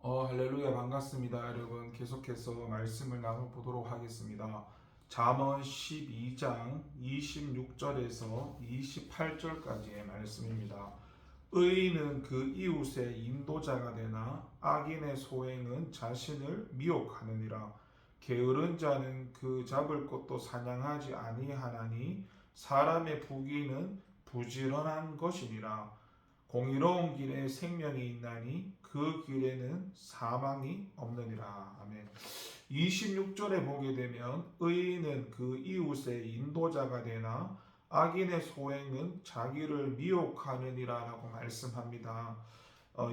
할렐루야 반갑습니다. 여러분 계속해서 말씀을 나눠보도록 하겠습니다. 잠언 12장 26절에서 28절까지의 말씀입니다. 의인은 그 이웃의 인도자가 되나 악인의 소행은 자신을 미혹하느니라. 게으른 자는 그 잡을 것도 사냥하지 아니하나니 사람의 부귀는 부지런한 것이니라. 공의로운 길에 생명이 있나니 그 길에는 사망이 없느니라. 아멘. 26절에 보게 되면 의인은 그 이웃의 인도자가 되나 악인의 소행은 자기를 미혹하느니라 라고 말씀합니다.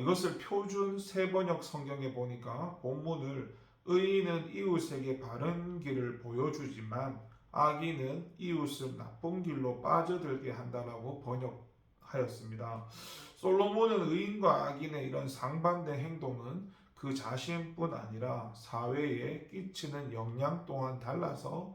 이것을 표준 세번역 성경에 보니까 본문을 의인은 이웃에게 바른 길을 보여주지만 악인은 이웃을 나쁜 길로 빠져들게 한다라고 번역하였습니다. 솔로몬은 의인과 악인의 이런 상반된 행동은 그 자신뿐 아니라 사회에 끼치는 영향 또한 달라서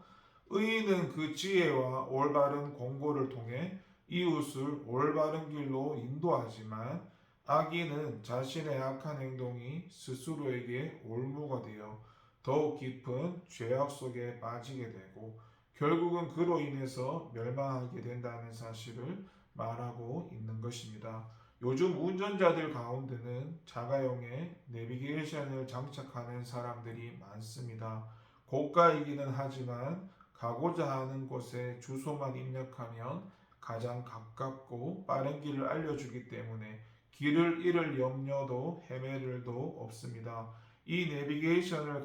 의인은 그 지혜와 올바른 공고를 통해 이웃을 올바른 길로 인도하지만 악인은 자신의 악한 행동이 스스로에게 올무가 되어 더욱 깊은 죄악 속에 빠지게 되고 결국은 그로 인해서 멸망하게 된다는 사실을 말하고 있는 것입니다. 요즘 운전자들 가운데는 자가용에 내비게이션을 장착하는 사람들이 많습니다. 고가이기는 하지만 가고자 하는 곳에 주소만 입력하면 가장 가깝고 빠른 길을 알려주기 때문에 길을 잃을 염려도 헤맬 일도 없습니다. 이 내비게이션을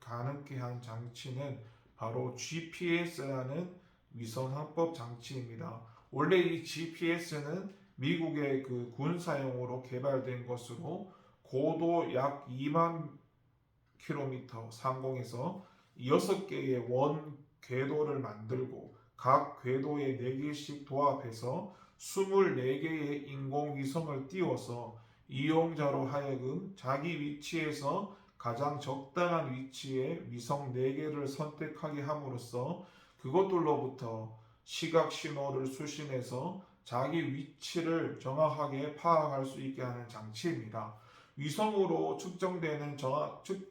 가능케 한 장치는 바로 GPS라는 위성합법 장치입니다. 원래 이 GPS는 미국의 그 군사용으로 개발된 것으로 고도 약 2만 킬로미터 상공에서 6개의 원 궤도를 만들고 각 궤도에 4개씩 도합해서 24개의 인공위성을 띄워서 이용자로 하여금 자기 위치에서 가장 적당한 위치에 위성 4개를 선택하게 함으로써 그것들로부터 시각 신호를 수신해서 자기 위치를 정확하게 파악할 수 있게 하는 장치입니다. 위성으로 측정되는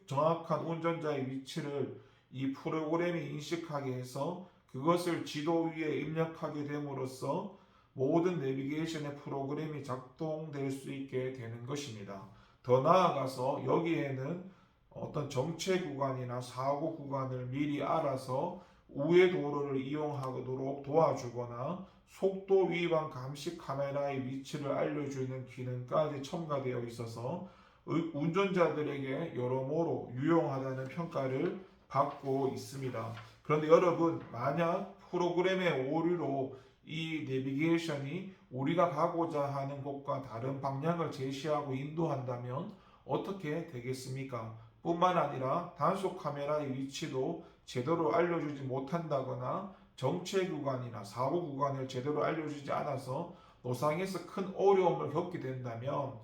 정확한 운전자의 위치를 이 프로그램이 인식하게 해서 그것을 지도 위에 입력하게 됨으로써 모든 내비게이션의 프로그램이 작동될 수 있게 되는 것입니다. 더 나아가서 여기에는 어떤 정체 구간이나 사고 구간을 미리 알아서 우회 도로를 이용하도록 도와주거나 속도 위반 감시 카메라의 위치를 알려주는 기능까지 첨가되어 있어서 운전자들에게 여러모로 유용하다는 평가를 받고 있습니다. 그런데 여러분, 만약 프로그램의 오류로 이 내비게이션이 우리가 가고자 하는 곳과 다른 방향을 제시하고 인도한다면 어떻게 되겠습니까? 뿐만 아니라 단속 카메라의 위치도 제대로 알려주지 못한다거나 정체 구간이나 사고 구간을 제대로 알려주지 않아서 노상에서 큰 어려움을 겪게 된다면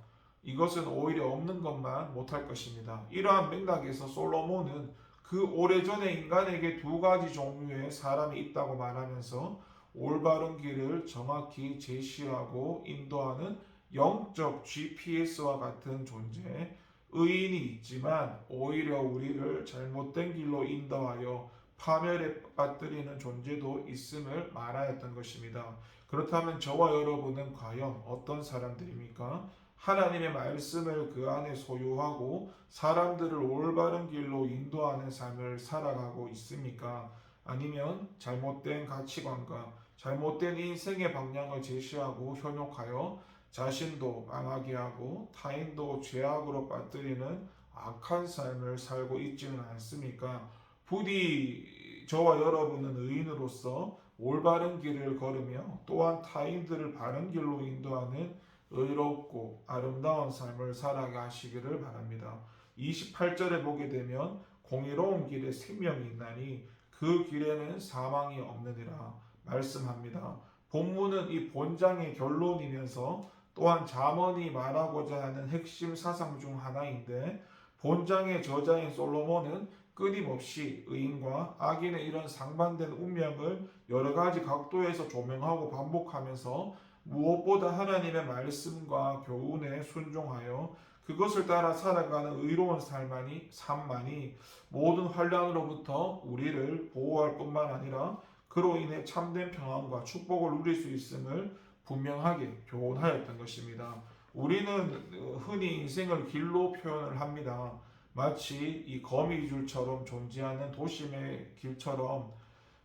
이것은 오히려 없는 것만 못할 것입니다. 이러한 맥락에서 솔로몬은 그 오래전에 인간에게 2가지 종류의 사람이 있다고 말하면서 올바른 길을 정확히 제시하고 인도하는 영적 GPS와 같은 존재, 의인이 있지만 오히려 우리를 잘못된 길로 인도하여 파멸에 빠뜨리는 존재도 있음을 말하였던 것입니다. 그렇다면 저와 여러분은 과연 어떤 사람들입니까? 하나님의 말씀을 그 안에 소유하고 사람들을 올바른 길로 인도하는 삶을 살아가고 있습니까? 아니면 잘못된 가치관과 잘못된 인생의 방향을 제시하고 현혹하여 자신도 망하게 하고 타인도 죄악으로 빠뜨리는 악한 삶을 살고 있지는 않습니까? 부디 저와 여러분은 의인으로서 올바른 길을 걸으며 또한 타인들을 바른 길로 인도하는 의롭고 아름다운 삶을 살아가시기를 바랍니다. 28절에 보게 되면 공의로운 길에 생명이 있나니 그 길에는 사망이 없느니라 말씀합니다. 본문은 이 본장의 결론이면서 또한 잠언이 말하고자 하는 핵심 사상 중 하나인데 본장의 저자인 솔로몬은 끊임없이 의인과 악인의 이런 상반된 운명을 여러 가지 각도에서 조명하고 반복하면서 무엇보다 하나님의 말씀과 교훈에 순종하여 그것을 따라 살아가는 의로운 삶만이 모든 환난으로부터 우리를 보호할 뿐만 아니라 그로 인해 참된 평안과 축복을 누릴 수 있음을 분명하게 교훈하였던 것입니다. 우리는 흔히 인생을 길로 표현을 합니다. 마치 이 거미줄처럼 존재하는 도심의 길처럼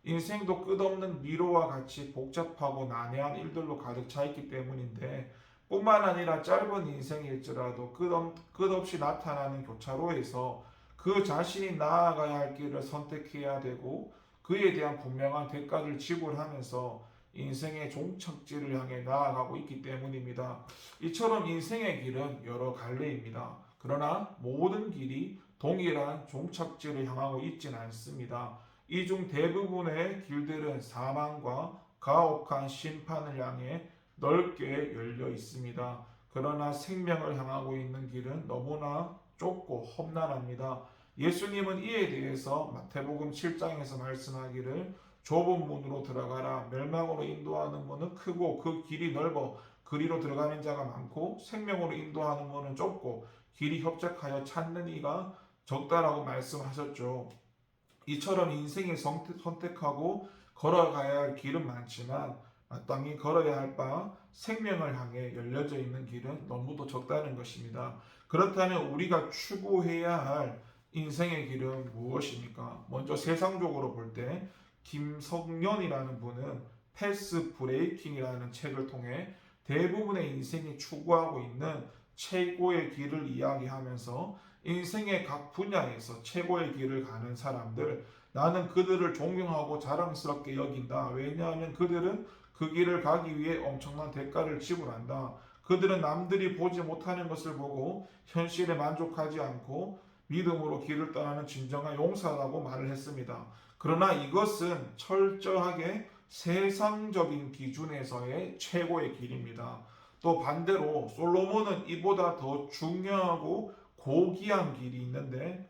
인생도 끝없는 미로와 같이 복잡하고 난해한 일들로 가득 차 있기 때문인데, 뿐만 아니라 짧은 인생일지라도 끝없이 나타나는 교차로에서 그 자신이 나아가야 할 길을 선택해야 되고 그에 대한 분명한 대가를 지불하면서 인생의 종착지를 향해 나아가고 있기 때문입니다. 이처럼 인생의 길은 여러 갈래입니다. 그러나 모든 길이 동일한 종착지를 향하고 있지는 않습니다. 이 중 대부분의 길들은 사망과 가혹한 심판을 향해 넓게 열려 있습니다. 그러나 생명을 향하고 있는 길은 너무나 좁고 험난합니다. 예수님은 이에 대해서 마태복음 7장에서 말씀하기를 좁은 문으로 들어가라. 멸망으로 인도하는 문은 크고 그 길이 넓어 그리로 들어가는 자가 많고 생명으로 인도하는 문은 좁고 길이 협착하여 찾는 이가 적다라고 말씀하셨죠. 이처럼 인생에 선택하고 걸어가야 할 길은 많지만 마땅히 걸어야 할 바 생명을 향해 열려져 있는 길은 너무도 적다는 것입니다. 그렇다면 우리가 추구해야 할 인생의 길은 무엇입니까? 먼저 세상적으로 볼 때 김성년이라는 분은 패스 브레이킹이라는 책을 통해 대부분의 인생이 추구하고 있는 최고의 길을 이야기하면서 인생의 각 분야에서 최고의 길을 가는 사람들, 나는 그들을 존경하고 자랑스럽게 여긴다. 왜냐하면 그들은 그 길을 가기 위해 엄청난 대가를 지불한다. 그들은 남들이 보지 못하는 것을 보고 현실에 만족하지 않고 믿음으로 길을 떠나는 진정한 용사라고 말을 했습니다. 그러나 이것은 철저하게 세상적인 기준에서의 최고의 길입니다. 또 반대로 솔로몬은 이보다 더 중요하고 고귀한 길이 있는데,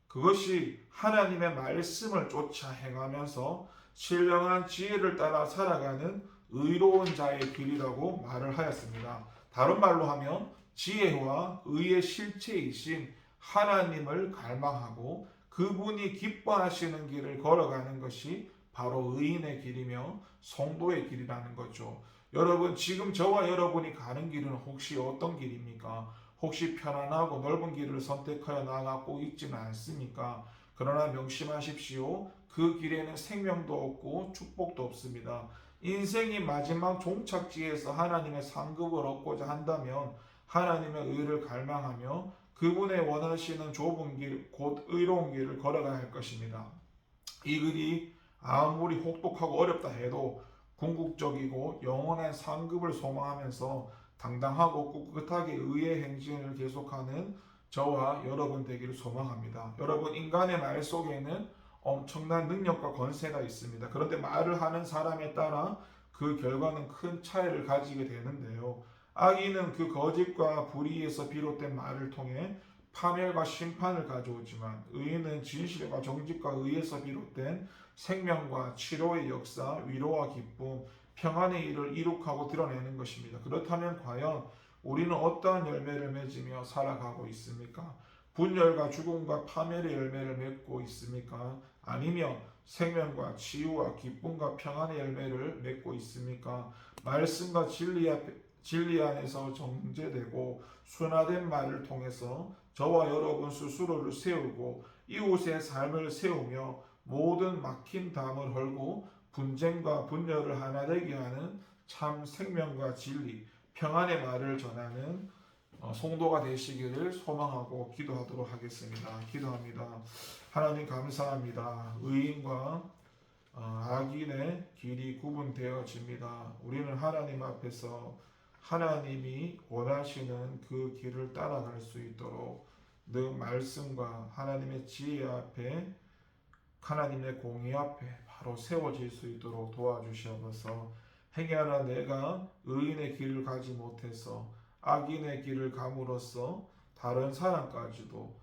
그것이 하나님의 말씀을 쫓아 행하면서 신령한 지혜를 따라 살아가는 의로운 자의 길이라고 말을 하였습니다. 다른 말로 하면 지혜와 의의 실체이신 하나님을 갈망하고 그분이 기뻐하시는 길을 걸어가는 것이 바로 의인의 길이며 성도의 길이라는 거죠. 여러분, 지금 저와 여러분이 가는 길은 혹시 어떤 길입니까? 혹시 편안하고 넓은 길을 선택하여 나아가고 있지는 않습니까? 그러나 명심하십시오. 그 길에는 생명도 없고 축복도 없습니다. 인생이 마지막 종착지에서 하나님의 상급을 얻고자 한다면 하나님의 의를 갈망하며 그분의 원하시는 좁은 길, 곧 의로운 길을 걸어가야 할 것입니다. 이 길이 아무리 혹독하고 어렵다 해도 궁극적이고 영원한 상급을 소망하면서 당당하고 꿋꿋하게 의의 행진을 계속하는 저와 여러분 되기를 소망합니다. 여러분, 인간의 말 속에는 엄청난 능력과 권세가 있습니다. 그런데 말을 하는 사람에 따라 그 결과는 큰 차이를 가지게 되는데요. 악인은 그 거짓과 불의에서 비롯된 말을 통해 파멸과 심판을 가져오지만 의인은 진실과 정직과 의에서 비롯된 생명과 치료의 역사, 위로와 기쁨, 평안의 일을 이룩하고 드러내는 것입니다. 그렇다면 과연 우리는 어떠한 열매를 맺으며 살아가고 있습니까? 분열과 죽음과 파멸의 열매를 맺고 있습니까? 아니면 생명과 치유와 기쁨과 평안의 열매를 맺고 있습니까? 말씀과 진리 안에서 정제되고 순화된 말을 통해서 저와 여러분 스스로를 세우고 이웃의 삶을 세우며 모든 막힌 담을 헐고 분쟁과 분열을 하나 되게 하는 참 생명과 진리, 평안의 말을 전하는 성도가 되시기를 소망하고 기도하도록 하겠습니다. 기도합니다. 하나님 감사합니다. 의인과 악인의 길이 구분되어집니다. 우리는 하나님 앞에서 하나님이 원하시는 그 길을 따라갈 수 있도록 늘 말씀과 하나님의 지혜 앞에, 하나님의 공의 앞에 바로 세워질 수 있도록 도와주시옵소서. 행여나 내가 의인의 길을 가지 못해서 악인의 길을 감으로써 다른 사람까지도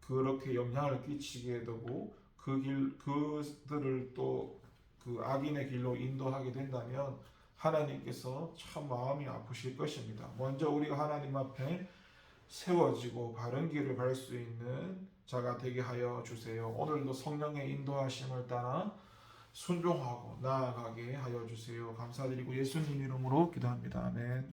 그렇게 영향을 끼치게 되고 그들을 또 그 악인의 길로 인도하게 된다면 하나님께서 참 마음이 아프실 것입니다. 먼저 우리가 하나님 앞에 세워지고 바른 길을 갈 수 있는 자가 되게 하여 주세요. 오늘도 성령의 인도하심을 따라 순종하고 나아가게 하여 주세요. 감사드리고 예수님 이름으로 기도합니다. 아멘.